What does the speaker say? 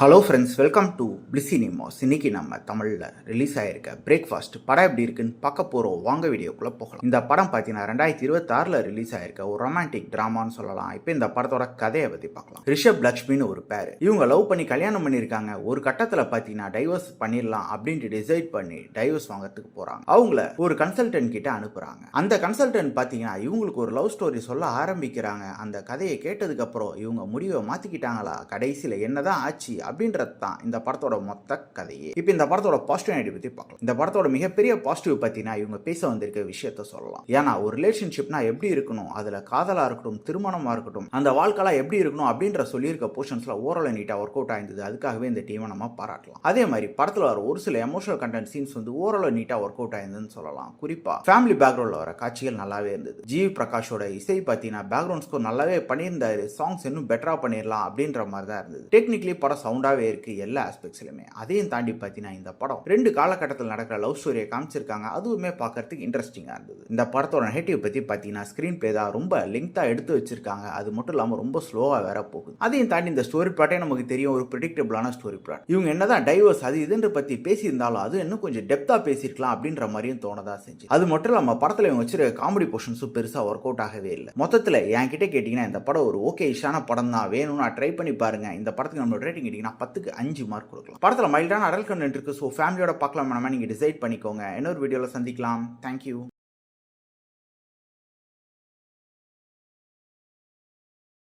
Hello friends, welcome to பிளிசினிமாஸ். இன்னைக்கு நம்ம தமிழில் ரிலீஸ் ஆகிருக்க பிரேக்ஃபாஸ்ட் படம் எப்படி இருக்குன்னு பார்க்க போகிறோம். வாங்க வீடியோக்குள்ளே போகலாம். இந்த படம் பார்த்தீங்கன்னா 2026 ரிலீஸ் ஆகிருக்க ஒரு ரொமான்டிக் ட்ராமான்னு சொல்லலாம். இப்போ இந்த படத்தோட கதையை பற்றி பார்க்கலாம். ரிஷப் லக்ஷ்மின்னு ஒரு பேர். இவங்க லவ் பண்ணி கல்யாணம் பண்ணியிருக்காங்க. ஒரு கட்டத்தில் பார்த்தீங்கன்னா டைவர்ஸ் பண்ணிடலாம் அப்படின்ட்டு டிசைட் பண்ணி டைவர்ஸ் வாங்கிறதுக்கு போகிறாங்க. அவங்கள ஒரு கன்சல்டன்ட் கிட்ட அனுப்புகிறாங்க. அந்த கன்சல்டன்ட் பார்த்தீங்கன்னா இவங்களுக்கு ஒரு லவ் ஸ்டோரி சொல்ல ஆரம்பிக்கிறாங்க. அந்த கதையை கேட்டதுக்கப்புறம் இவங்க முடிவை மாற்றிக்கிட்டாங்களா, கடைசியில் என்னதான் ஆச்சு அப்படின்றது தான் இந்த படத்தோட மொத்த கதையே. இப்போ இந்த படத்தோட பாசிட்டிவ் பத்தி பார்க்கலாம். இந்த படத்தோட மிகப்பெரிய பாசிட்டிவ் பத்தினா இவங்க பேச வந்திருக்க விஷயத்த சொல்லலாம். ஏன்னா ஒரு ரிலேஷன்ஷிப்னா எப்படி இருக்கணும், அதுல காதலா இருக்கட்டும், திருமணமா இருக்கட்டும், அந்த வாழ்க்கைலாம் எப்படி இருக்கணும் அப்படின்ற சொல்லியிருக்க போர்ஷன்ஸ்ல ஓரளவு நீட்டா ஒர்க் அவுட் ஆயிருந்தது. அதுக்காகவே இந்த டீமை நம்ம பாராட்டலாம். அதே மாதிரி படத்துல வர ஒரு சில எமோஷனல் கண்டென்ட் சீன்ஸ் வந்து ஓரளவு நீட்டா ஒர்க் அவுட் ஆயிருந்ததுன்னு சொல்லலாம். குறிப்பா ஃபேமிலி பேக்ரவுண்ட்ல வர காட்சிகள் நல்லாவே இருந்தது. ஜிவி பிரகாஷோட இசை பார்த்தீங்கன்னா பேக்ரவுண்ட் ஸ்கோர் நல்லாவே பண்ணியிருந்தாரு. சாங்ஸ் இன்னும் பெட்டரா பண்ணிடலாம் அப்படின்ற மாதிரி தான் இருந்தது. டெக்னிக்கலி படம் சவுண்டாவே இருக்கு எல்லா ஆஸ்பெக்ட்ஸ்லயுமே. அதையும் தாண்டி பார்த்தீங்கன்னா இந்த படம் 2 காலகட்டத்தில் நடக்கிற லவ் ஸ்டோரியை காமிச்சிருக்காங்க. அதுவுமே பார்க்கறதுக்கு இன்ட்ரெஸ்டிங்கா இருந்தது. இந்த படத்தோட நெகட்டிவ் பத்தி பார்த்தீங்கன்னா ஸ்கிரீன் பிளே தான் ரொம்ப லெங்தா எடுத்து வச்சிருக்காங்க. அது மட்டும் இல்லாமல் ரொம்ப ஸ்லோவா வேற போகுது. அதையும் தாண்டி இந்த ஸ்டோரி பிளாட்டே நமக்கு தெரியும், ஒரு ப்ரெடிக்டபிளான ஸ்டோரி பிளாட். இவங்க என்னதான் டைவர்ஸ் அது இதுன்ற பத்தி பேசியிருந்தாலும் அது இன்னும் கொஞ்சம் டெப்தா பேசியிருக்கலாம் அப்படின்ற மாதிரியும் தோணதா செஞ்சு. அது மட்டும் இல்லாமல் படத்துல இவங்க வச்சிருக்க காமெடி போர்ஷன்ஸும் பெருசா ஒர்க் அவுட் ஆகவே இல்லை. மொத்தத்தில் என்கிட்ட கேட்டீங்கன்னா இந்த படம் ஒரு ஓகே இஷான படம் தான், வேணும்னா ட்ரை பண்ணி பாருங்க. இந்த படத்துக்கு நம்ம ரேட்டிங் கேட்டீங்கன்னா 10க்கு 5 மார்க் கொடுக்கலாம். படத்துல மைல்டான அடல்ட் கண்டென்ட் இருக்கு. ஸோ ஃபேமிலியோட பார்க்கலாம், நீங்க டிசைட் பண்ணிக்கோங்க. இன்னொரு வீடியோல சந்திக்கலாம். தேங்க்யூ.